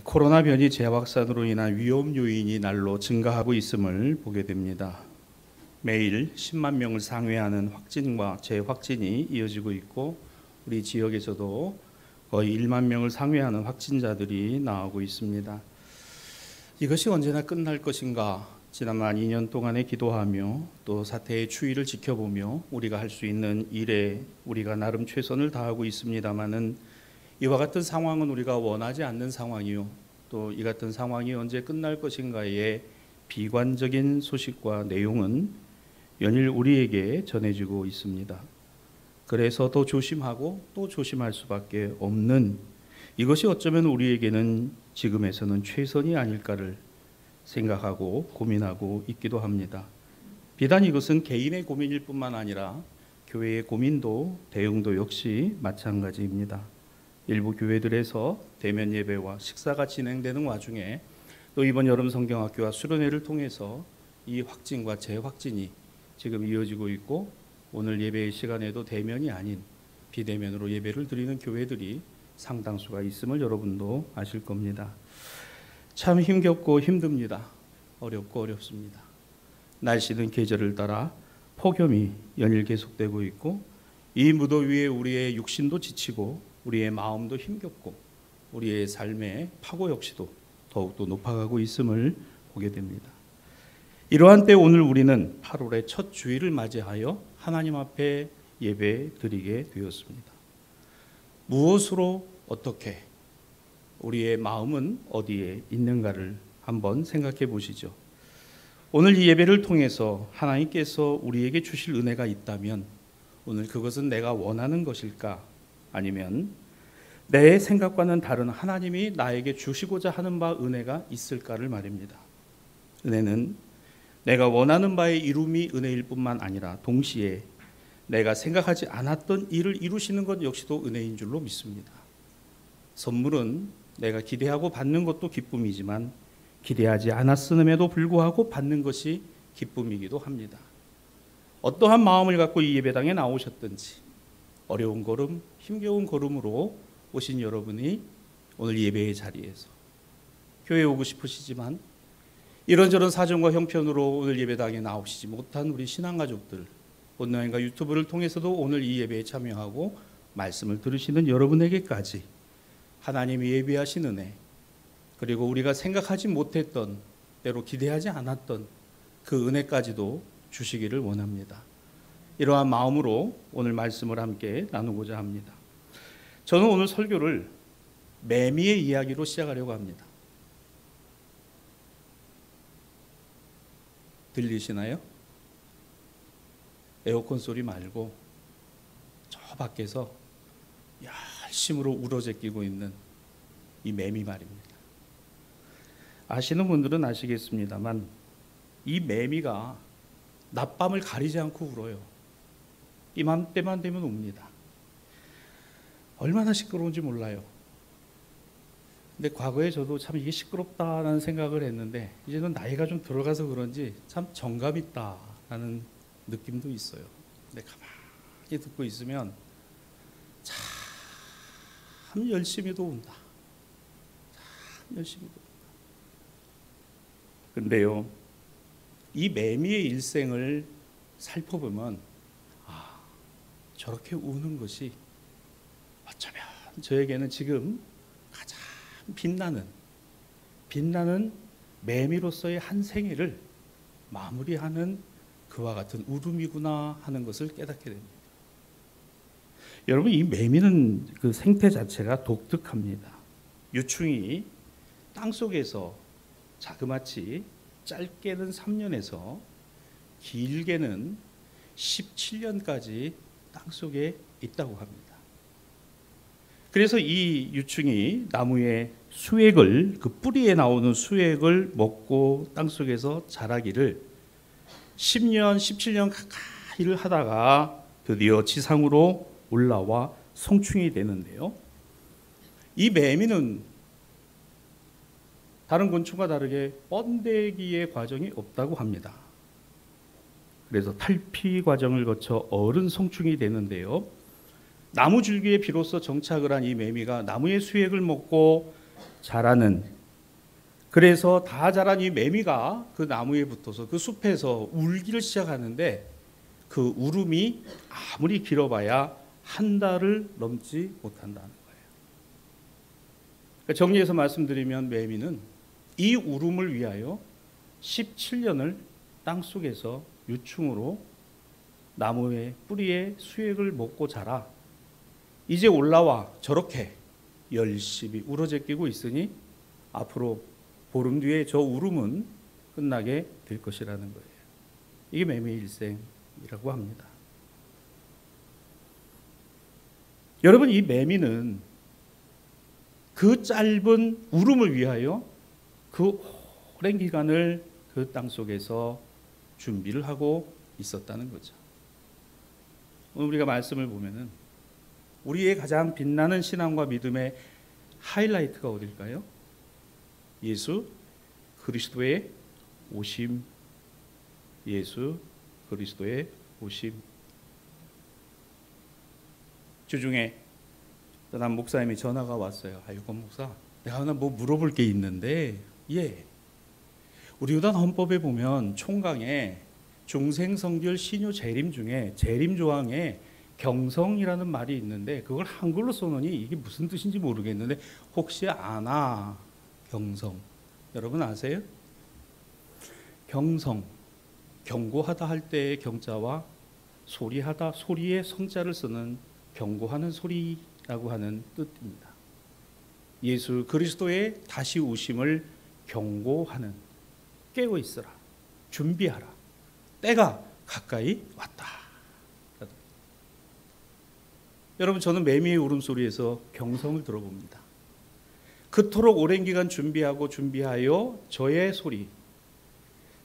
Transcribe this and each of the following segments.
코로나 변이 재확산으로 인한 위험 요인이 날로 증가하고 있음을 보게 됩니다. 매일 10만 명을 상회하는 확진과 재확진이 이어지고 있고 우리 지역에서도 거의 1만 명을 상회하는 확진자들이 나오고 있습니다. 이것이 언제나 끝날 것인가? 지난 2년 동안에 기도하며 또 사태의 추이를 지켜보며 우리가 할 수 있는 일에 우리가 나름 최선을 다하고 있습니다마는 이와 같은 상황은 우리가 원하지 않는 상황이요. 또 이 같은 상황이 언제 끝날 것인가의 비관적인 소식과 내용은 연일 우리에게 전해지고 있습니다. 그래서 더 조심하고 또 조심할 수밖에 없는 이것이 어쩌면 우리에게는 지금에서는 최선이 아닐까를 생각하고 고민하고 있기도 합니다. 비단 이것은 개인의 고민일 뿐만 아니라 교회의 고민도 대응도 역시 마찬가지입니다. 일부 교회들에서 대면 예배와 식사가 진행되는 와중에 또 이번 여름 성경학교와 수련회를 통해서 이 확진과 재확진이 지금 이어지고 있고 오늘 예배의 시간에도 대면이 아닌 비대면으로 예배를 드리는 교회들이 상당수가 있음을 여러분도 아실 겁니다. 참 힘겹고 힘듭니다. 어렵고 어렵습니다. 날씨는 계절을 따라 폭염이 연일 계속되고 있고 이 무더위에 우리의 육신도 지치고 우리의 마음도 힘겹고 우리의 삶의 파고 역시도 더욱더 높아가고 있음을 보게 됩니다. 이러한 때 오늘 우리는 8월의 첫 주일을 맞이하여 하나님 앞에 예배 드리게 되었습니다. 무엇으로 어떻게 우리의 마음은 어디에 있는가를 한번 생각해 보시죠. 오늘 이 예배를 통해서 하나님께서 우리에게 주실 은혜가 있다면 오늘 그것은 내가 원하는 것일까? 아니면 내 생각과는 다른 하나님이 나에게 주시고자 하는 바 은혜가 있을까를 말입니다. 은혜는 내가 원하는 바의 이룸이 은혜일 뿐만 아니라 동시에 내가 생각하지 않았던 일을 이루시는 것 역시도 은혜인 줄로 믿습니다. 선물은 내가 기대하고 받는 것도 기쁨이지만 기대하지 않았음에도 불구하고 받는 것이 기쁨이기도 합니다. 어떠한 마음을 갖고 이 예배당에 나오셨든지 어려운 걸음, 힘겨운 걸음으로 오신 여러분이 오늘 예배의 자리에서 교회에 오고 싶으시지만 이런저런 사정과 형편으로 오늘 예배당에 나오시지 못한 우리 신앙가족들, 온라인과 유튜브를 통해서도 오늘 이 예배에 참여하고 말씀을 들으시는 여러분에게까지 하나님이 예비하신 은혜, 그리고 우리가 생각하지 못했던, 때로 기대하지 않았던 그 은혜까지도 주시기를 원합니다. 이러한 마음으로 오늘 말씀을 함께 나누고자 합니다. 저는 오늘 설교를 매미의 이야기로 시작하려고 합니다. 들리시나요? 에어컨 소리 말고 저 밖에서 열심으로 울어제끼고 있는 이 매미 말입니다. 아시는 분들은 아시겠습니다만 이 매미가 낮밤을 가리지 않고 울어요. 이맘때만 되면 웁니다. 얼마나 시끄러운지 몰라요. 근데 과거에 저도 참 이게 시끄럽다라는 생각을 했는데 이제는 나이가 좀 들어가서 그런지 참 정감 있다라는 느낌도 있어요. 근데 가만히 듣고 있으면 참 열심히도 운다. 참 열심히도 운다. 근데요, 이 매미의 일생을 살펴보면 저렇게 우는 것이 어쩌면 저에게는 지금 가장 빛나는 매미로서의 한 생애를 마무리하는 그와 같은 울음이구나 하는 것을 깨닫게 됩니다. 여러분, 이 매미는 그 생태 자체가 독특합니다. 유충이 땅속에서 자그마치 짧게는 3년에서 길게는 17년까지 땅속에 있다고 합니다. 그래서 이 유충이 나무의 수액을, 그 뿌리에 나오는 수액을 먹고 땅속에서 자라기를 10년, 17년 가까이를 하다가 드디어 지상으로 올라와 성충이 되는데요. 이 매미는 다른 곤충과 다르게 번데기의 과정이 없다고 합니다. 그래서 탈피 과정을 거쳐 어른 성충이 되는데요. 나무 줄기에 비로소 정착을 한 이 매미가 나무의 수액을 먹고 자라는, 그래서 다 자란 이 매미가 그 나무에 붙어서 그 숲에서 울기를 시작하는데 그 울음이 아무리 길어봐야 한 달을 넘지 못한다는 거예요. 그러니까 정리해서 말씀드리면 매미는 이 울음을 위하여 17년을 땅속에서 유충으로 나무의 뿌리에 수액을 먹고 자라 이제 올라와 저렇게 열심히 울어제끼고 있으니 앞으로 보름 뒤에 저 울음은 끝나게 될 것이라는 거예요. 이게 매미의 일생이라고 합니다. 여러분, 이 매미는 그 짧은 울음을 위하여 그 오랜 기간을 그 땅속에서 준비를 하고 있었다는 거죠. 오늘 우리가 말씀을 보면은 우리의 가장 빛나는 신앙과 믿음의 하이라이트가 어딜까요? 예수 그리스도의 오심. 예수 그리스도의 오심. 주중에 난 목사님이 전화가 왔어요. 유건 목사, 내가 하나 뭐 물어볼 게 있는데, 우리 유단 헌법에 보면 총강에 중생성결 신유 재림 중에 재림 조항에 경성이라는 말이 있는데 그걸 한글로 써놓으니 이게 무슨 뜻인지 모르겠는데 혹시 아나? 경성, 여러분 아세요? 경성, 경고하다 할 때의 경자와 소리하다, 소리의 성자를 쓰는 경고하는 소리라고 하는 뜻입니다. 예수 그리스도의 다시 오심을 경고하는, 깨어 있으라, 준비하라, 때가 가까이 왔다. 여러분, 저는 매미의 울음소리에서 경성을 들어봅니다. 그토록 오랜 기간 준비하여 저의 소리,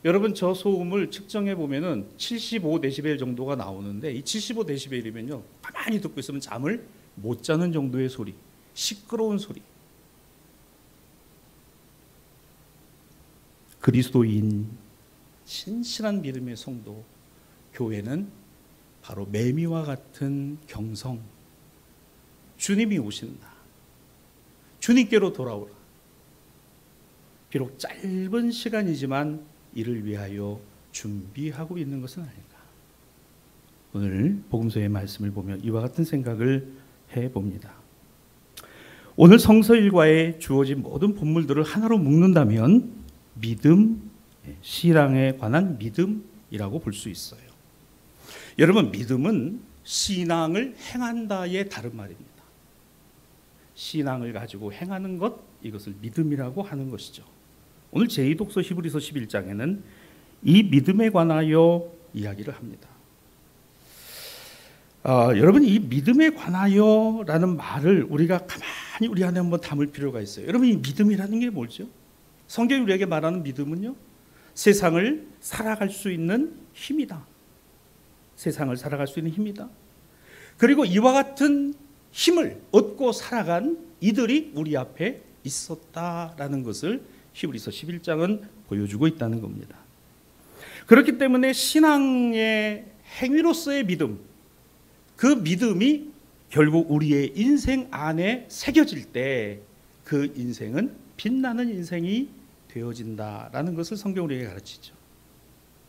여러분 저 소음을 측정해 보면은 75데시벨 정도가 나오는데 이 75데시벨이면요 가만히 듣고 있으면 잠을 못 자는 정도의 소리, 시끄러운 소리. 그리스도인 신실한 믿음의 성도, 교회는 바로 매미와 같은 경성. 주님이 오신다. 주님께로 돌아오라. 비록 짧은 시간이지만 이를 위하여 준비하고 있는 것은 아닐까. 오늘 복음서의 말씀을 보며 이와 같은 생각을 해봅니다. 오늘 성서 일과에 주어진 모든 본물들을 하나로 묶는다면 믿음, 신앙에 관한 믿음이라고 볼 수 있어요. 여러분, 믿음은 신앙을 행한다의 다른 말입니다. 신앙을 가지고 행하는 것, 이것을 믿음이라고 하는 것이죠. 오늘 제2독서 히브리서 11장에는 이 믿음에 관하여 이야기를 합니다. 여러분, 이 믿음에 관하여라는 말을 우리가 가만히 우리 안에 한번 담을 필요가 있어요. 여러분, 이 믿음이라는 게 뭐죠? 성경이 우리에게 말하는 믿음은요, 세상을 살아갈 수 있는 힘이다. 세상을 살아갈 수 있는 힘이다. 그리고 이와 같은 힘을 얻고 살아간 이들이 우리 앞에 있었다라는 것을 히브리서 11장은 보여주고 있다는 겁니다. 그렇기 때문에 신앙의 행위로서의 믿음, 그 믿음이 결국 우리의 인생 안에 새겨질 때 그 인생은 빛나는 인생이 되어진다라는 것을 성경이 우리에게 가르치죠.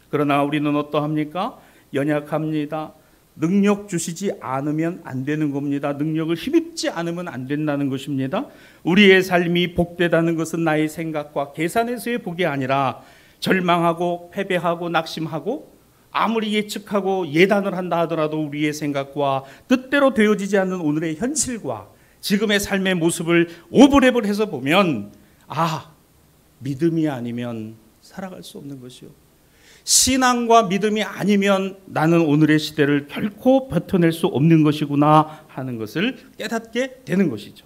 그러나 우리는 어떠합니까? 연약합니다. 능력 주시지 않으면 안 되는 겁니다. 능력을 힘입지 않으면 안 된다는 것입니다. 우리의 삶이 복되다는 것은 나의 생각과 계산에서의 복이 아니라 절망하고 패배하고 낙심하고 아무리 예측하고 예단을 한다 하더라도 우리의 생각과 뜻대로 되어지지 않는 오늘의 현실과 지금의 삶의 모습을 오버랩을 해서 보면 믿음이 아니면 살아갈 수 없는 것이요. 신앙과 믿음이 아니면 나는 오늘의 시대를 결코 버텨낼 수 없는 것이구나 하는 것을 깨닫게 되는 것이죠.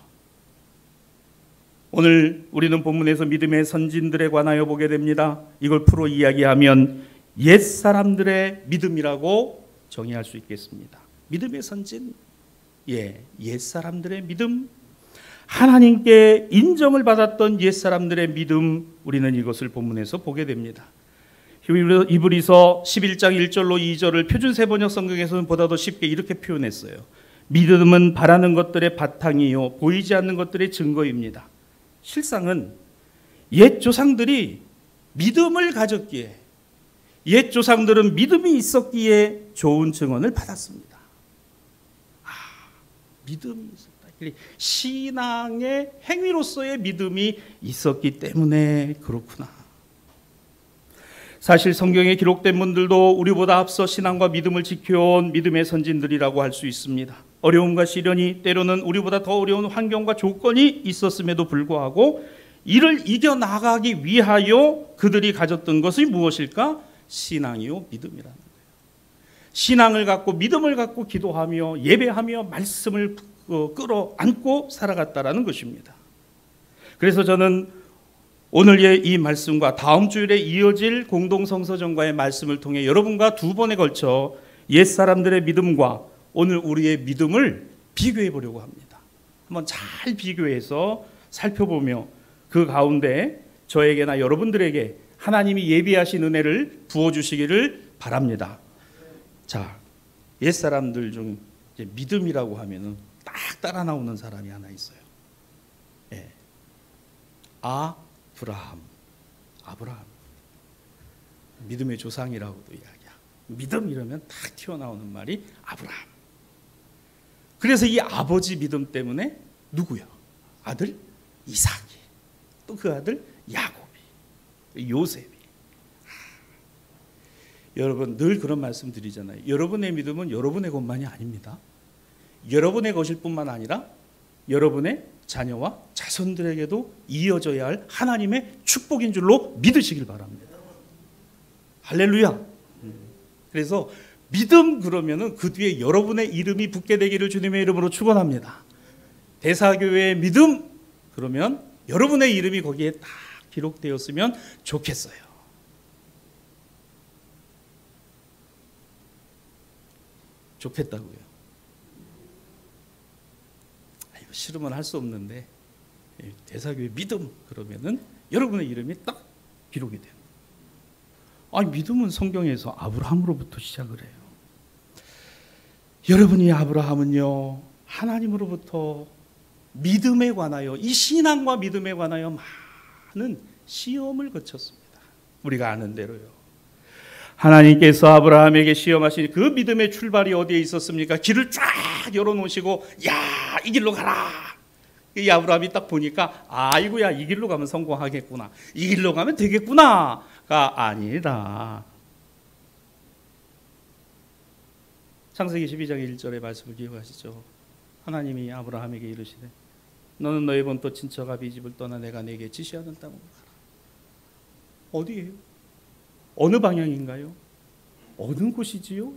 오늘 우리는 본문에서 믿음의 선진들에 관하여 보게 됩니다. 이걸 풀어 이야기하면 옛사람들의 믿음이라고 정의할 수 있겠습니다. 믿음의 선진, 옛사람들의 믿음, 하나님께 인정을 받았던 옛사람들의 믿음, 우리는 이것을 본문에서 보게 됩니다. 히브리서 11장 1절로 2절을 표준세번역 성경에서는 보다 더 쉽게 이렇게 표현했어요. 믿음은 바라는 것들의 바탕이요 보이지 않는 것들의 증거입니다. 실상은 옛 조상들이 믿음을 가졌기에, 옛 조상들은 믿음이 있었기에 좋은 증언을 받았습니다. 믿음이 있었다. 신앙의 행위로서의 믿음이 있었기 때문에 그렇구나. 사실 성경에 기록된 분들도 우리보다 앞서 신앙과 믿음을 지켜온 믿음의 선진들이라고 할 수 있습니다. 어려움과 시련이, 때로는 우리보다 더 어려운 환경과 조건이 있었음에도 불구하고 이를 이겨나가기 위하여 그들이 가졌던 것이 무엇일까? 신앙이요 믿음이라는 거예요. 신앙을 갖고 믿음을 갖고 기도하며 예배하며 말씀을 끌어안고 살아갔다라는 것입니다. 그래서 저는 오늘의 이 말씀과 다음 주일에 이어질 공동성서전과의 말씀을 통해 여러분과 두 번에 걸쳐 옛사람들의 믿음과 오늘 우리의 믿음을 비교해 보려고 합니다. 한번 잘 비교해서 살펴보며 그 가운데 저에게나 여러분들에게 하나님이 예비하신 은혜를 부어주시기를 바랍니다. 자, 옛사람들 중 이제 믿음이라고 하면은 딱 따라 나오는 사람이 하나 있어요. 예. 아브라함. 믿음의 조상이라고도 이야기야. 믿음 이러면 딱 튀어나오는 말이 아브라함. 그래서 이 아버지 믿음 때문에 누구야? 아들 이삭이, 또 그 아들 야곱이, 요셉이. 여러분 늘 그런 말씀 드리잖아요. 여러분의 믿음은 여러분의 것만이 아닙니다. 여러분의 것일 뿐만 아니라 여러분의 자녀와 자손들에게도 이어져야 할 하나님의 축복인 줄로 믿으시길 바랍니다. 할렐루야. 그래서 믿음 그러면은 그 뒤에 여러분의 이름이 붙게 되기를 주님의 이름으로 축원합니다. 대사교회의 믿음 그러면 여러분의 이름이 거기에 딱 기록되었으면 좋겠어요. 좋겠다고요. 싫으면 할 수 없는데 대사교회 믿음 그러면은 여러분의 이름이 딱 기록이 돼요. 아니 믿음은 성경에서 아브라함으로부터 시작을 해요. 여러분이 아브라함은요 하나님으로부터 믿음에 관하여 이 신앙과 믿음에 관하여 많은 시험을 거쳤습니다. 우리가 아는 대로요. 하나님께서 아브라함에게 시험하신 그 믿음의 출발이 어디에 있었습니까? 길을 쫙 열어놓으시고 야, 이 길로 가라. 이 아브라함이 딱 보니까 아이고야 이 길로 가면 성공하겠구나. 이 길로 가면 되겠구나가 아니다. 창세기 12장 1절의 말씀을 기억하시죠? 하나님이 아브라함에게 이르시되 너는 너의 본토 친척 아비 집을 떠나 내가 내게 지시하는 땅으로 가라. 어디예요? 어느 방향인가요? 어느 곳이지요?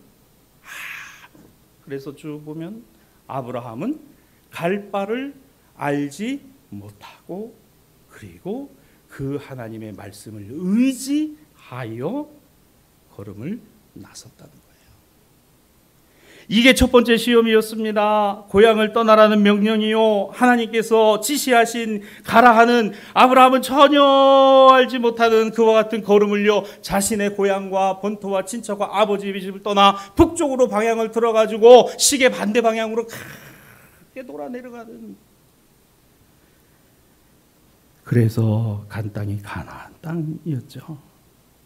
그래서 쭉 보면 아브라함은 갈 바를 알지 못하고 그리고 그 하나님의 말씀을 의지하여 걸음을 나섰다는 거예요. 이게 첫 번째 시험이었습니다. 고향을 떠나라는 명령이요. 하나님께서 지시하신 가라 하는 아브라함은 전혀 알지 못하는 그와 같은 걸음을요. 자신의 고향과 본토와 친척과 아버지의 집을 떠나 북쪽으로 방향을 틀어가지고 시계 반대 방향으로 크게 돌아 내려가는. 그래서 간 땅이 가나안 땅이었죠.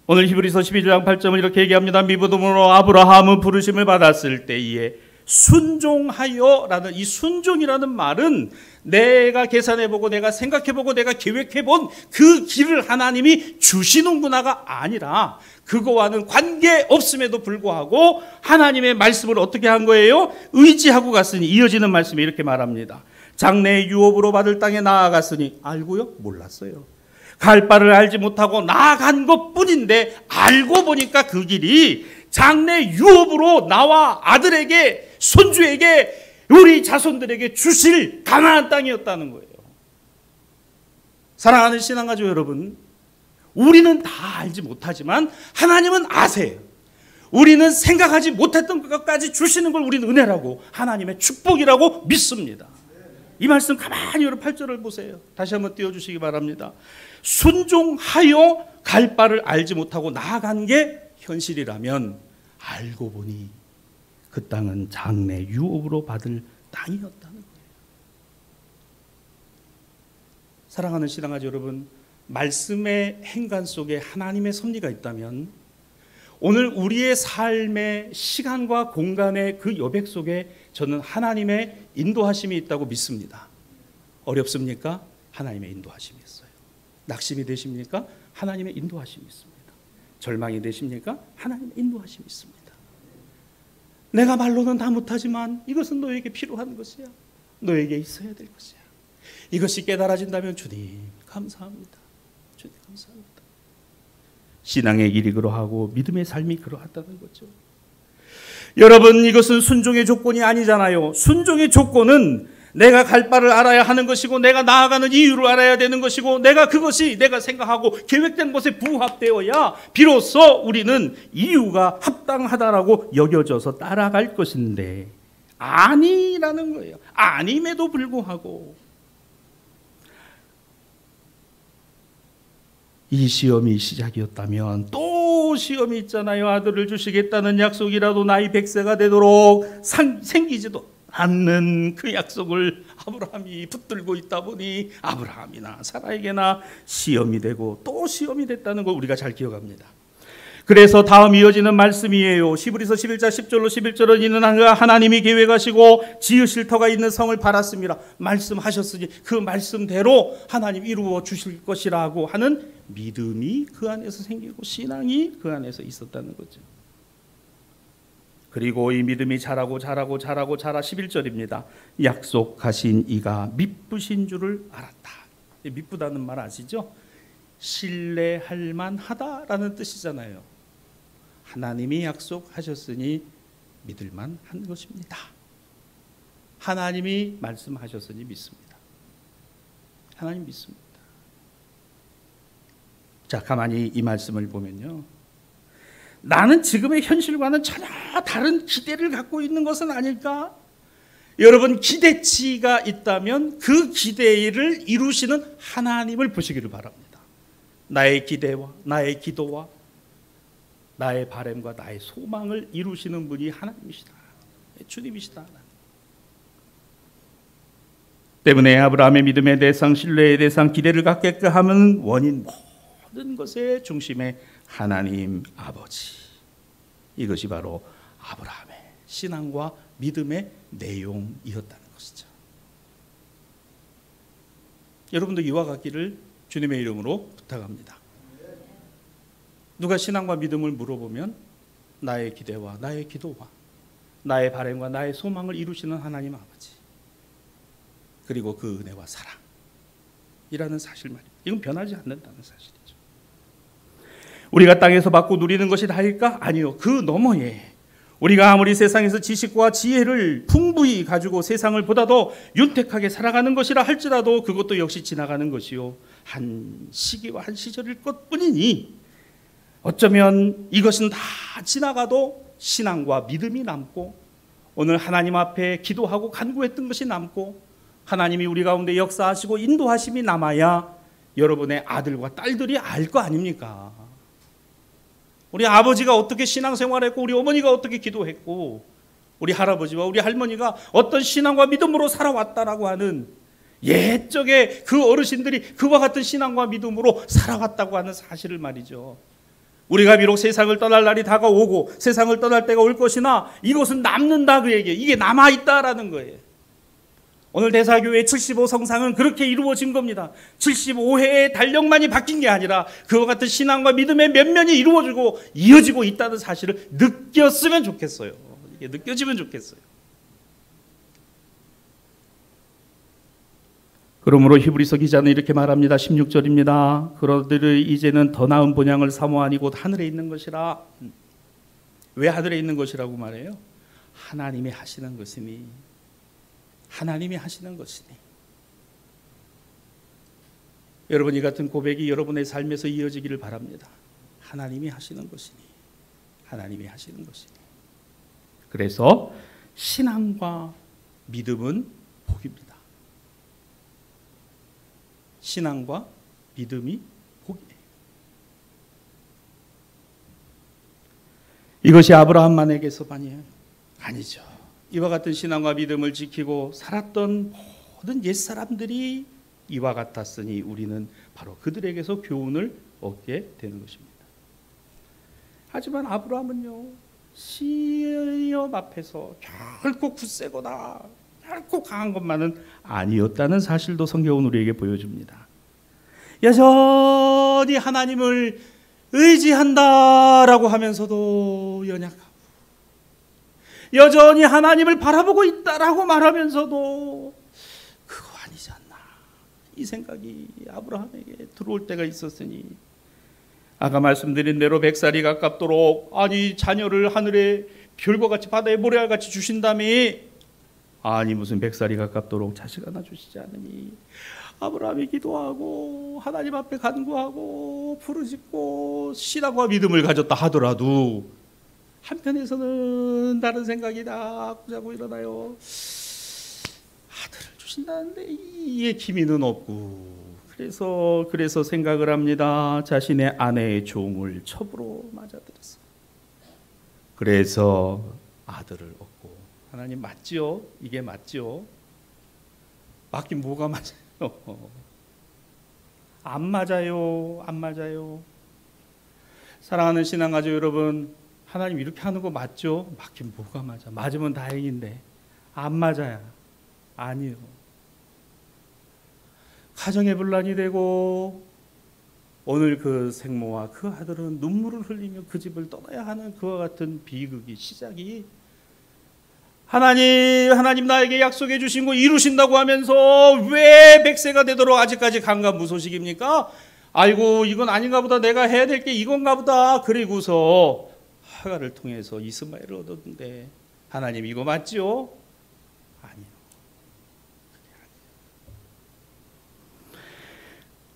오늘 히브리서 12장 8절은 이렇게 얘기합니다. 미믿음으로 아브라함은 부르심을 받았을 때에 순종하여라는 이 순종이라는 말은 내가 계산해보고 내가 생각해보고 내가 계획해본 그 길을 하나님이 주시는구나가 아니라 그거와는 관계없음에도 불구하고 하나님의 말씀을 어떻게 한 거예요? 의지하고 갔으니 이어지는 말씀이 이렇게 말합니다. 장래의 유업으로 받을 땅에 나아갔으니 알고요? 몰랐어요. 갈 바를 알지 못하고 나아간 것뿐인데 알고 보니까 그 길이 장래 유업으로 나와 아들에게 손주에게 우리 자손들에게 주실 가나안 땅이었다는 거예요. 사랑하는 신앙가족 여러분, 우리는 다 알지 못하지만 하나님은 아세요. 우리는 생각하지 못했던 것까지 주시는 걸 우리는 은혜라고 하나님의 축복이라고 믿습니다. 이 말씀 가만히 여러분 8절을 보세요. 다시 한번 띄워주시기 바랍니다. 순종하여 갈 바를 알지 못하고 나아간 게 현실이라면 알고 보니 그 땅은 장래 유업으로 받을 땅이었다는 거예요. 사랑하는 신앙아지 여러분, 말씀의 행간 속에 하나님의 섭리가 있다면 오늘 우리의 삶의 시간과 공간의 그 여백 속에 저는 하나님의 인도하심이 있다고 믿습니다. 어렵습니까? 하나님의 인도하심이 있어요. 낙심이 되십니까? 하나님의 인도하심이 있습니다. 절망이 되십니까? 하나님의 인도하심이 있습니다. 내가 말로는 다 못하지만 이것은 너에게 필요한 것이야. 너에게 있어야 될 것이야. 이것이 깨달아진다면 주님 감사합니다. 주님 감사합니다. 신앙의 길이 그러하고 믿음의 삶이 그러하다는 거죠. 여러분, 이것은 순종의 조건이 아니잖아요. 순종의 조건은 내가 갈 바를 알아야 하는 것이고 내가 나아가는 이유를 알아야 되는 것이고 그것이 내가 생각하고 계획된 것에 부합되어야 비로소 우리는 이유가 합당하다라고 여겨져서 따라갈 것인데 아니라는 거예요. 아님에도 불구하고 이 시험이 시작이었다면 또 시험이 있잖아요. 아들을 주시겠다는 약속이라도 나이 100세가 되도록 생기지도 않는 그 약속을 아브라함이 붙들고 있다 보니 아브라함이나 사라에게나 시험이 되고 또 시험이 됐다는 걸 우리가 잘 기억합니다. 그래서 다음 이어지는 말씀이에요. 히브리서 11장 10절로 11절은 이는 하나님이 계획하시고 지으실 터가 있는 성을 바랐습니다. 말씀하셨으니 그 말씀대로 하나님 이루어 주실 것이라고 하는 믿음이 그 안에서 생기고 신앙이 그 안에서 있었다는 거죠. 그리고 이 믿음이 자라 11절입니다. 약속하신 이가 미쁘신 줄을 알았다. 미쁘다는 말 아시죠? 신뢰할 만하다라는 뜻이잖아요. 하나님이 약속하셨으니 믿을 만한 것입니다. 하나님이 말씀하셨으니 믿습니다. 하나님 믿습니다. 자, 가만히 이 말씀을 보면요, 나는 지금의 현실과는 전혀 다른 기대를 갖고 있는 것은 아닐까? 여러분, 기대치가 있다면 그 기대를 이루시는 하나님을 보시기를 바랍니다. 나의 기대와 나의 기도와 나의 바람과 나의 소망을 이루시는 분이 하나님이시다. 주님이시다. 때문에 아브라함의 믿음의 대상, 신뢰의 대상, 기대를 갖게끔 하는 원인, 모든 것의 중심에 하나님 아버지. 이것이 바로 아브라함의 신앙과 믿음의 내용이었다는 것이죠. 여러분도 이와 같기를 주님의 이름으로 부탁합니다. 누가 신앙과 믿음을 물어보면 나의 기대와 나의 기도와 나의 바람과 나의 소망을 이루시는 하나님 아버지, 그리고 그 은혜와 사랑이라는 사실 말입니다. 이건 변하지 않는다는 사실이죠. 우리가 땅에서 받고 누리는 것이 다일까? 아니요. 그 너머에 우리가 아무리 세상에서 지식과 지혜를 풍부히 가지고 세상을 보다도 윤택하게 살아가는 것이라 할지라도 그것도 역시 지나가는 것이요, 한 시기와 한 시절일 것뿐이니 어쩌면 이것은 다 지나가도 신앙과 믿음이 남고 오늘 하나님 앞에 기도하고 간구했던 것이 남고 하나님이 우리 가운데 역사하시고 인도하심이 남아야 여러분의 아들과 딸들이 알 거 아닙니까? 우리 아버지가 어떻게 신앙생활했고 우리 어머니가 어떻게 기도했고 우리 할아버지와 우리 할머니가 어떤 신앙과 믿음으로 살아왔다라고 하는 옛적에 그 어르신들이 그와 같은 신앙과 믿음으로 살아왔다고 하는 사실을 말이죠. 우리가 비록 세상을 떠날 날이 다가오고 세상을 떠날 때가 올 것이나 이것은 남는다, 그 얘기예요. 이게 남아있다라는 거예요. 오늘 대사교회 75성상은 그렇게 이루어진 겁니다. 75회의 달력만이 바뀐 게 아니라 그와 같은 신앙과 믿음의 면면이 이루어지고 이어지고 있다는 사실을 느꼈으면 좋겠어요. 이게 느껴지면 좋겠어요. 그러므로 히브리서 기자는 이렇게 말합니다. 16절입니다. 그러들이 이제는 더 나은 본향을 사모하니 곧 하늘에 있는 것이라. 왜 하늘에 있는 것이라고 말해요? 하나님이 하시는 것이니, 하나님이 하시는 것이니. 여러분, 이 같은 고백이 여러분의 삶에서 이어지기를 바랍니다. 하나님이 하시는 것이니, 하나님이 하시는 것이니. 그래서 신앙과 믿음은 복입니다. 신앙과 믿음이 복이에요. 이것이 아브라함만에게서만이에요? 아니죠. 이와 같은 신앙과 믿음을 지키고 살았던 모든 옛사람들이 이와 같았으니 우리는 바로 그들에게서 교훈을 얻게 되는 것입니다. 하지만 아브라함은요, 시험 앞에서 결코 굳세거나 결코 강한 것만은 아니었다는 사실도 성경은 우리에게 보여줍니다. 여전히 하나님을 의지한다라고 하면서도 연약하고, 여전히 하나님을 바라보고 있다라고 말하면서도 그거 아니지 않나, 이 생각이 아브라함에게 들어올 때가 있었으니, 아까 말씀드린 대로 100살이 가깝도록, 아니 자녀를 하늘의 별과 같이 바다의 모래알같이 주신다며, 아니 무슨 100살이 가깝도록 자식 하나 주시지 않으니, 아브라함이 기도하고 하나님 앞에 간구하고 부르짖고 신앙과 믿음을 가졌다 하더라도 한편에서는 다른 생각이 자꾸 일어나요. 아들을 주신다는데 이에 기미는 없고, 그래서 생각을 합니다. 자신의 아내의 종을 첩으로 맞아들였어요. 그래서 아들을 얻고, 하나님 맞지요? 이게 맞지요? 맞긴 뭐가 맞아요? 안 맞아요. 안 맞아요. 사랑하는 신앙가족 여러분, 하나님 이렇게 하는 거 맞죠? 맞긴 뭐가 맞아. 맞으면 다행인데 안 맞아요. 아니요. 가정의 분란이 되고, 오늘 그 생모와 그 아들은 눈물을 흘리며 그 집을 떠나야 하는 그와 같은 비극이 시작이, 하나님 나에게 약속해 주신 거 이루신다고 하면서 왜 100세가 되도록 아직까지 강간무소식입니까? 아이고 이건 아닌가 보다, 내가 해야 될 게 이건가 보다. 그리고서 하갈을 통해서 이스마엘을 얻었는데, 하나님 이거 맞죠? 아니요.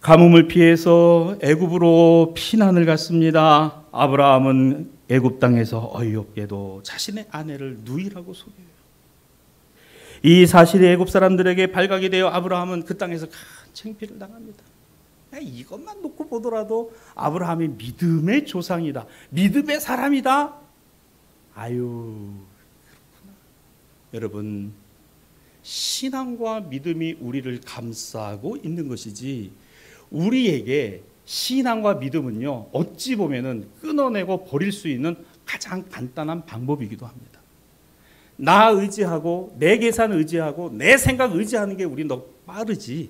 가뭄을 피해서 애굽으로 피난을 갔습니다. 아브라함은 애굽 땅에서 어이없게도 자신의 아내를 누이라고 소개해요. 이 사실이 애굽 사람들에게 발각이 되어 아브라함은 그 땅에서 큰 창피를 당합니다. 이것만 놓고 보더라도 아브라함이 믿음의 조상이다, 믿음의 사람이다. 아유, 그렇구나. 여러분, 신앙과 믿음이 우리를 감싸고 있는 것이지, 우리에게 신앙과 믿음은요, 어찌 보면은 끊어내고 버릴 수 있는 가장 간단한 방법이기도 합니다. 나 의지하고 내 계산 의지하고 내 생각 의지하는 게 우리 더 빠르지,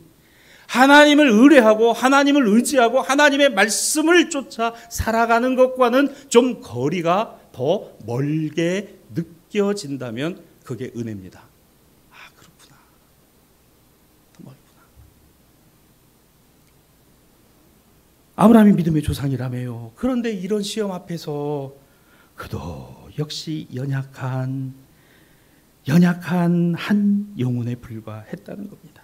하나님을 의뢰하고 하나님을 의지하고 하나님의 말씀을 쫓아 살아가는 것과는 좀 거리가 더 멀게 느껴진다면 그게 은혜입니다. 아, 그렇구나. 더 멀구나. 아브라함이 믿음의 조상이라며요. 그런데 이런 시험 앞에서 그도 역시 연약한 한 영혼에 불과했다는 겁니다.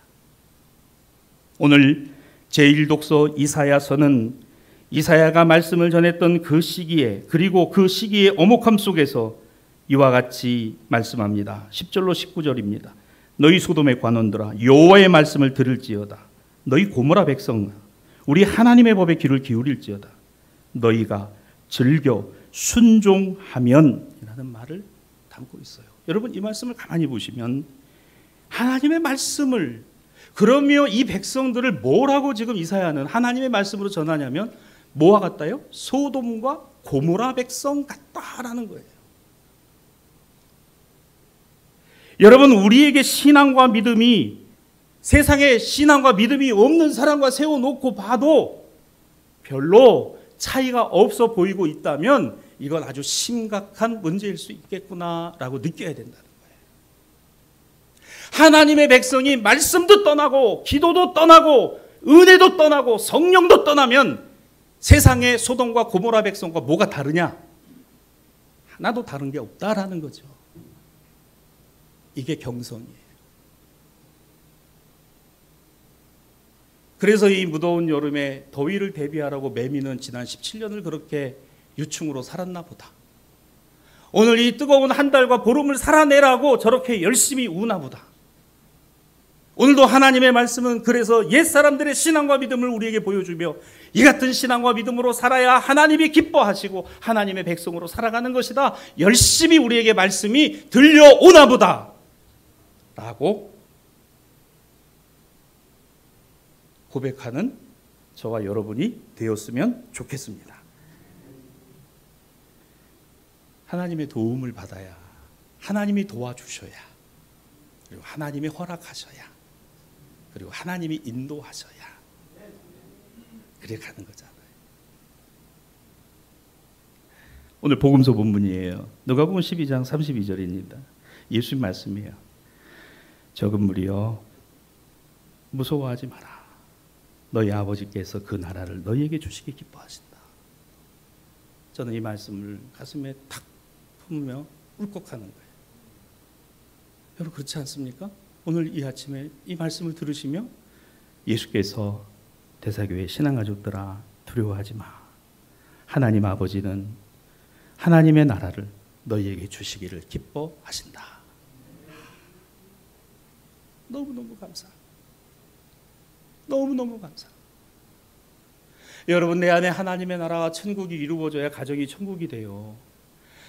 오늘 제1독서 이사야서는 이사야가 말씀을 전했던 그 시기에, 그리고 그 시기의 엄혹함 속에서 이와 같이 말씀합니다. 10절로 19절입니다. 너희 소돔의 관원들아, 여호와의 말씀을 들을지어다. 너희 고모라 백성아, 우리 하나님의 법에 귀를 기울일지어다. 너희가 즐겨 순종하면 이라는 말을 담고 있어요. 여러분, 이 말씀을 가만히 보시면 하나님의 말씀을, 그러며 이 백성들을 뭐라고 지금 이사야는 하나님의 말씀으로 전하냐면 뭐와 같다요? 소돔과 고모라 백성 같다라는 거예요. 여러분, 우리에게 신앙과 믿음이, 세상에 신앙과 믿음이 없는 사람과 세워놓고 봐도 별로 차이가 없어 보이고 있다면 이건 아주 심각한 문제일 수 있겠구나라고 느껴야 된다는 거예요. 하나님의 백성이 말씀도 떠나고 기도도 떠나고 은혜도 떠나고 성령도 떠나면 세상의 소돔과 고모라 백성과 뭐가 다르냐? 하나도 다른 게 없다라는 거죠. 이게 경성이에요. 그래서 이 무더운 여름에 더위를 대비하라고 매미는 지난 17년을 그렇게 유충으로 살았나 보다. 오늘 이 뜨거운 한 달과 보름을 살아내라고 저렇게 열심히 우나 보다. 오늘도 하나님의 말씀은 그래서 옛사람들의 신앙과 믿음을 우리에게 보여주며 이 같은 신앙과 믿음으로 살아야 하나님이 기뻐하시고 하나님의 백성으로 살아가는 것이다. 열심히 우리에게 말씀이 들려오나 보다 라고 고백하는 저와 여러분이 되었으면 좋겠습니다. 하나님의 도움을 받아야, 하나님이 도와주셔야, 그리고 하나님이 허락하셔야, 그리고 하나님이 인도하셔야 그래 가는 거잖아요. 오늘 복음서 본문이에요. 누가복음 12장 32절입니다. 예수님 말씀이에요. 적은 무리여 무서워하지 마라. 너희 아버지께서 그 나라를 너희에게 주시기 기뻐하신다. 저는 이 말씀을 가슴에 탁 품으며 울컥하는 거예요. 여러분 그렇지 않습니까? 오늘 이 아침에 이 말씀을 들으시며 예수께서 대사교회 신앙가족들아 두려워하지 마. 하나님 아버지는 하나님의 나라를 너희에게 주시기를 기뻐하신다. 너무너무 감사. 너무너무 감사. 여러분 내 안에 하나님의 나라와 천국이 이루어져야 가정이 천국이 돼요.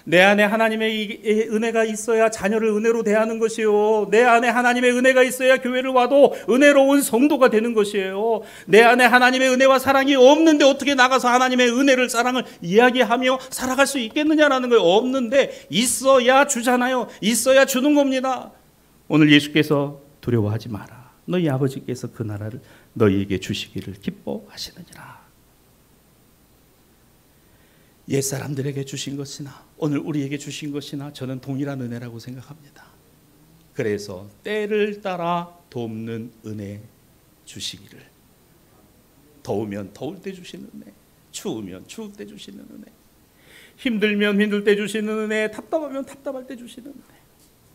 내 안에 하나님의 은혜가 있어야 자녀를 은혜로 대하는 것이요. 내 안에 하나님의 은혜가 있어야 교회를 와도 은혜로운 성도가 되는 것이에요. 내 안에 하나님의 은혜와 사랑이 없는데 어떻게 나가서 하나님의 은혜를, 사랑을 이야기하며 살아갈 수 있겠느냐라는 거예요. 없는데 있어야 주잖아요. 있어야 주는 겁니다. 오늘 예수께서 두려워하지 마라. 너희 아버지께서 그 나라를 너희에게 주시기를 기뻐하시느니라. 옛사람들에게 주신 것이나 오늘 우리에게 주신 것이나 저는 동일한 은혜라고 생각합니다. 그래서 때를 따라 돕는 은혜 주시기를. 더우면 더울 때 주시는 은혜, 추우면 추울 때 주시는 은혜, 힘들면 힘들 때 주시는 은혜, 답답하면 답답할 때 주시는 은혜,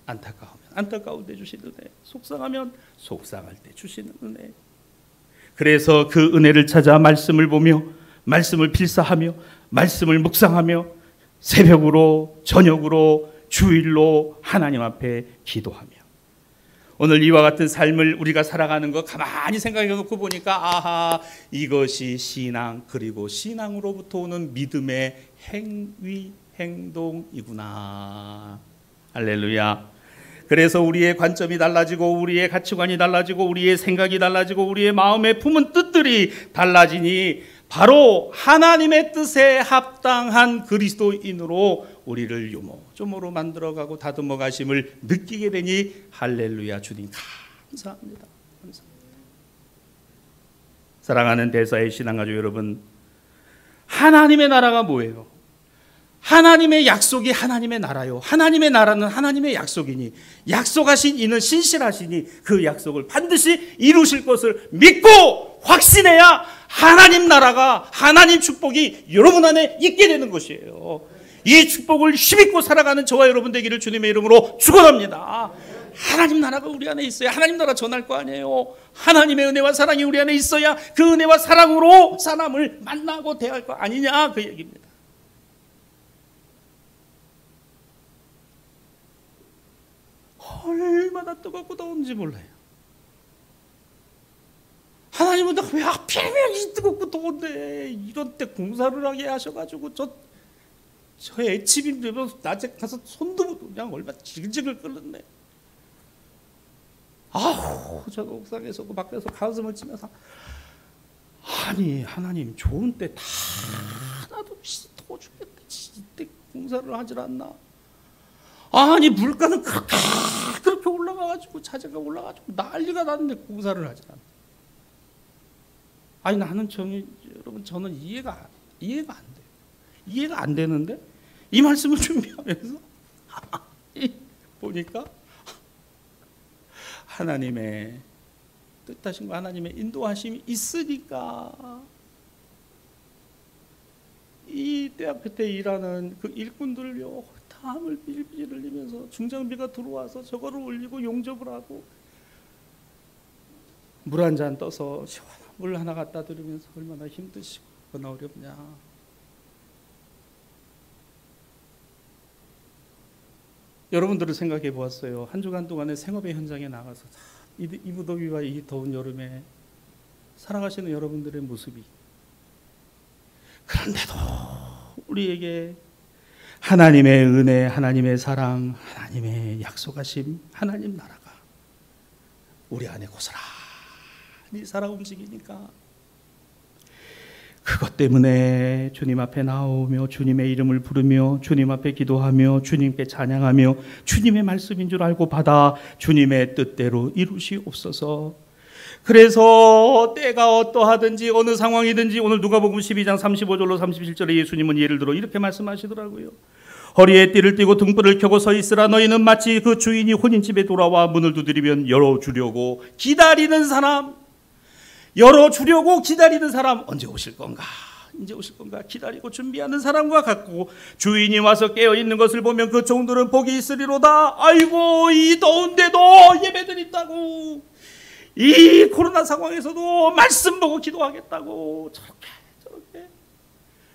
안타까우면 안타까울 때 주시는 은혜, 속상하면 속상할 때 주시는 은혜. 그래서 그 은혜를 찾아 말씀을 보며, 말씀을 필사하며, 말씀을 묵상하며, 새벽으로 저녁으로 주일로 하나님 앞에 기도하며, 오늘 이와 같은 삶을 우리가 살아가는 거 가만히 생각해 놓고 보니까 아하, 이것이 신앙, 그리고 신앙으로부터 오는 믿음의 행위, 행동이구나. 할렐루야. 그래서 우리의 관점이 달라지고, 우리의 가치관이 달라지고, 우리의 생각이 달라지고, 우리의 마음에 품은 뜻들이 달라지니 바로 하나님의 뜻에 합당한 그리스도인으로 우리를 요모조모로 만들어가고 다듬어 가심을 느끼게 되니 할렐루야. 주님 감사합니다. 감사합니다. 사랑하는 대사의 신앙가족 여러분, 하나님의 나라가 뭐예요? 하나님의 약속이 하나님의 나라요. 하나님의 나라는 하나님의 약속이니, 약속하신 이는 신실하시니 그 약속을 반드시 이루실 것을 믿고 확신해야 하나님 나라가, 하나님 축복이 여러분 안에 있게 되는 것이에요. 이 축복을 힘입고 살아가는 저와 여러분 되기를 주님의 이름으로 축원합니다. 하나님 나라가 우리 안에 있어야 하나님 나라 전할 거 아니에요. 하나님의 은혜와 사랑이 우리 안에 있어야 그 은혜와 사랑으로 사람을 만나고 대할 거 아니냐, 그 얘기입니다. 얼마나 뜨겁고 더운지 몰라요. 하나님은 왜 하필이면 이 뜨겁고 더운데 이런 때 공사를 하게 하셔가지고 저 애집이 되면 낮에 가서 손도 그냥 얼마나 지글지글 끓는데, 아우 저 옥상에서 그 밖에서 가슴을 치면서, 아니 하나님 좋은 때 다 나도 더워 죽겠다, 이때 공사를 하질 않나. 아니 물가는 그렇게 올라가가지고, 자재가 올라가지고 난리가 났는데 공사를 하질 않나. 아니 나는 여러분 저는 이해가 안 돼요. 이해가 안 되는데 이 말씀을 준비하면서 보니까 하나님의 뜻하신 거, 하나님의 인도하심이 있으니까 이 대학교 때 일하는 그 일꾼들요, 땀을 빌빌 흘리면서 중장비가 들어와서 저거를 올리고 용접을 하고 물 한 잔 떠서 시원한 물 하나 갖다 드리면서 얼마나 힘드시고 얼마나 어렵냐. 여러분들을 생각해 보았어요. 한 주간 동안에 생업의 현장에 나가서 이 무더위와 이 더운 여름에 살아가시는 여러분들의 모습이, 그런데도 우리에게 하나님의 은혜, 하나님의 사랑, 하나님의 약속하심, 하나님 나라가 우리 안에 고스란히 많이 살아 움직이니까 그것 때문에 주님 앞에 나오며 주님의 이름을 부르며 주님 앞에 기도하며 주님께 찬양하며 주님의 말씀인 줄 알고 받아 주님의 뜻대로 이루시옵소서. 그래서 때가 어떠하든지 어느 상황이든지 오늘 누가복음 12장 35절로 37절에 예수님은 예를 들어 이렇게 말씀하시더라고요. 허리에 띠를 띠고 등불을 켜고 서 있으라. 너희는 마치 그 주인이 혼인집에 돌아와 문을 두드리면 열어주려고 기다리는 사람, 열어주려고 기다리는 사람, 언제 오실 건가? 이제 오실 건가? 기다리고 준비하는 사람과 같고, 주인이 와서 깨어있는 것을 보면 그 종들은 복이 있으리로다. 아이고, 이 더운데도 예배들 있다고, 이 코로나 상황에서도 말씀 보고 기도하겠다고 저렇게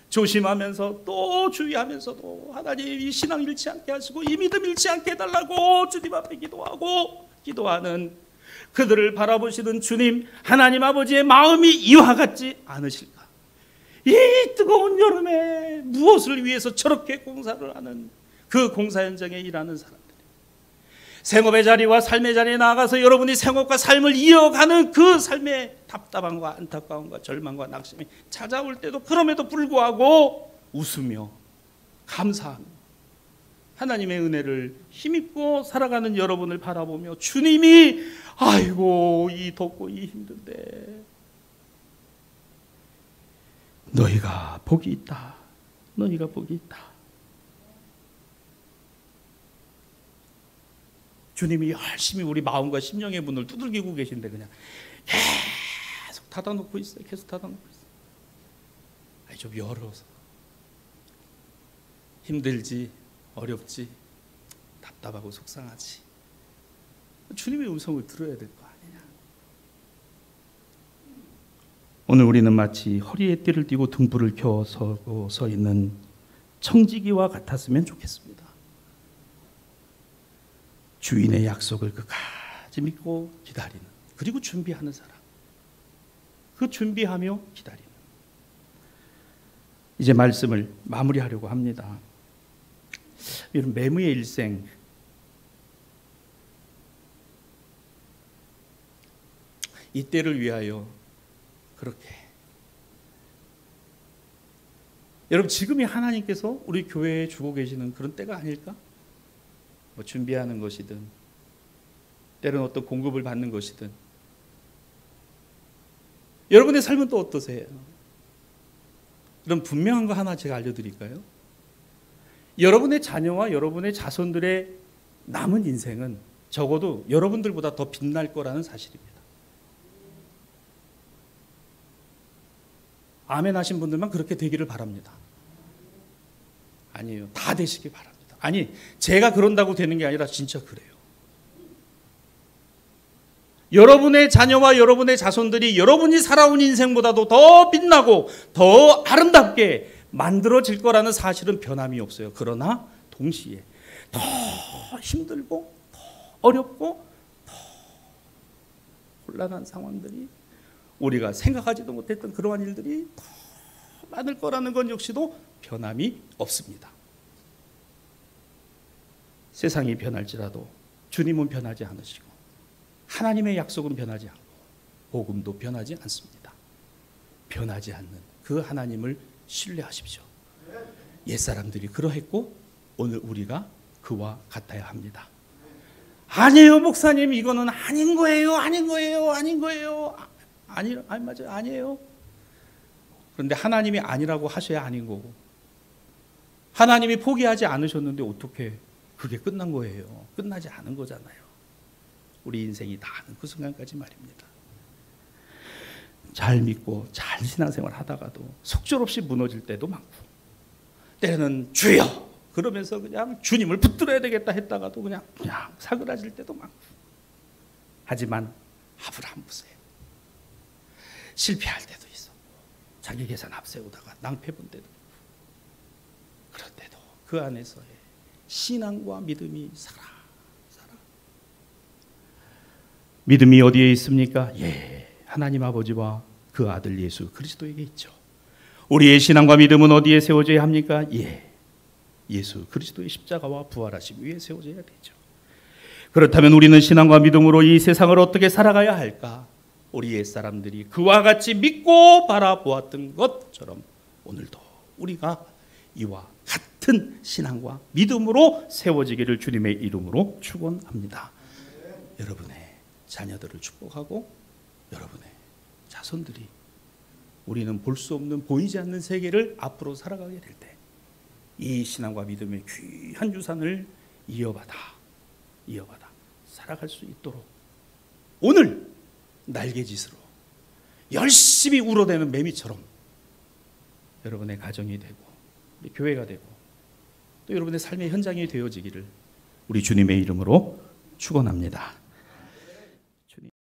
조심하면서 또 주의하면서도 하나님 이 신앙 잃지 않게 하시고 이 믿음 잃지 않게 해달라고 주님 앞에 기도하는 그들을 바라보시는 주님 하나님 아버지의 마음이 이와 같지 않으실까? 이 뜨거운 여름에 무엇을 위해서 저렇게 공사를 하는 그 공사 현장에 일하는 사람들, 생업의 자리와 삶의 자리에 나아가서 여러분이 생업과 삶을 이어가는 그 삶의 답답함과 안타까움과 절망과 낙심이 찾아올 때도 그럼에도 불구하고 웃으며 감사하며 하나님의 은혜를 힘입고 살아가는 여러분을 바라보며 주님이 아이고 이 덥고 이 힘든데 너희가 복이 있다. 너희가 복이 있다. 주님이 열심히 우리 마음과 심령의 문을 두들기고 계신데 그냥 계속 닫아놓고 있어요. 계속 닫아놓고 있어요. 아니, 좀 열어서. 힘들지, 어렵지, 답답하고 속상하지. 주님의 음성을 들어야 될 거 아니냐. 오늘 우리는 마치 허리에 띠를 띠고 등불을 켜고 서 있는 청지기와 같았으면 좋겠습니다. 주인의 약속을 끝까지 믿고 기다리는, 그리고 준비하는 사람. 그 준비하며 기다리는. 이제 말씀을 마무리하려고 합니다. 여러분, 매무의 일생, 이때를 위하여 그렇게 여러분 지금이 하나님께서 우리 교회에 주고 계시는 그런 때가 아닐까? 뭐 준비하는 것이든 때로는 어떤 공급을 받는 것이든 여러분의 삶은 또 어떠세요? 그럼 분명한 거 하나 제가 알려드릴까요? 여러분의 자녀와 여러분의 자손들의 남은 인생은 적어도 여러분들보다 더 빛날 거라는 사실입니다. 아멘 하신 분들만 그렇게 되기를 바랍니다. 아니에요. 다 되시길 바랍니다. 아니, 제가 그런다고 되는 게 아니라 진짜 그래요. 여러분의 자녀와 여러분의 자손들이 여러분이 살아온 인생보다도 더 빛나고 더 아름답게 만들어질 거라는 사실은 변함이 없어요. 그러나 동시에 더 힘들고 더 어렵고 더 곤란한 상황들이, 우리가 생각하지도 못했던 그러한 일들이 더 많을 거라는 건 역시도 변함이 없습니다. 세상이 변할지라도 주님은 변하지 않으시고 하나님의 약속은 변하지 않고 복음도 변하지 않습니다. 변하지 않는 그 하나님을 신뢰하십시오. 옛사람들이 그러했고 오늘 우리가 그와 같아야 합니다. 아니에요 목사님, 이거는 아닌 거예요. 아니 맞아요, 아니에요. 그런데 하나님이 아니라고 하셔야 아닌 거고, 하나님이 포기하지 않으셨는데 어떻게 그게 끝난 거예요? 끝나지 않은 거잖아요. 우리 인생이 다 하는 그 순간까지 말입니다. 잘 믿고 잘 신앙생활 하다가도 속절없이 무너질 때도 많고, 때로는 주여 그러면서 그냥 주님을 붙들어야 되겠다 했다가도 그냥 사그라질 때도 많고. 하지만 아브라함 보세요. 실패할 때도 있었고 자기 계산 앞세우다가 낭패 본 때도 있고, 그럴 때도 그 안에서의 신앙과 믿음이 살아. 믿음이 어디에 있습니까? 하나님 아버지와 그 아들 예수 그리스도에게 있죠. 우리의 신앙과 믿음은 어디에 세워져야 합니까? 예수 그리스도의 십자가와 부활하심 위에 세워져야 되죠. 그렇다면 우리는 신앙과 믿음으로 이 세상을 어떻게 살아가야 할까? 우리 옛사람들이 그와 같이 믿고 바라보았던 것처럼 오늘도 우리가 이와 같은 신앙과 믿음으로 세워지기를 주님의 이름으로 축원합니다. 여러분의 자녀들을 축복하고 여러분의 자손들이 우리는 볼 수 없는 보이지 않는 세계를 앞으로 살아가게 될 때 이 신앙과 믿음의 귀한 유산을 이어받아 살아갈 수 있도록 오늘 날개짓으로 열심히 울어대는 매미처럼 여러분의 가정이 되고 우리 교회가 되고 또 여러분의 삶의 현장이 되어지기를 우리 주님의 이름으로 축원합니다.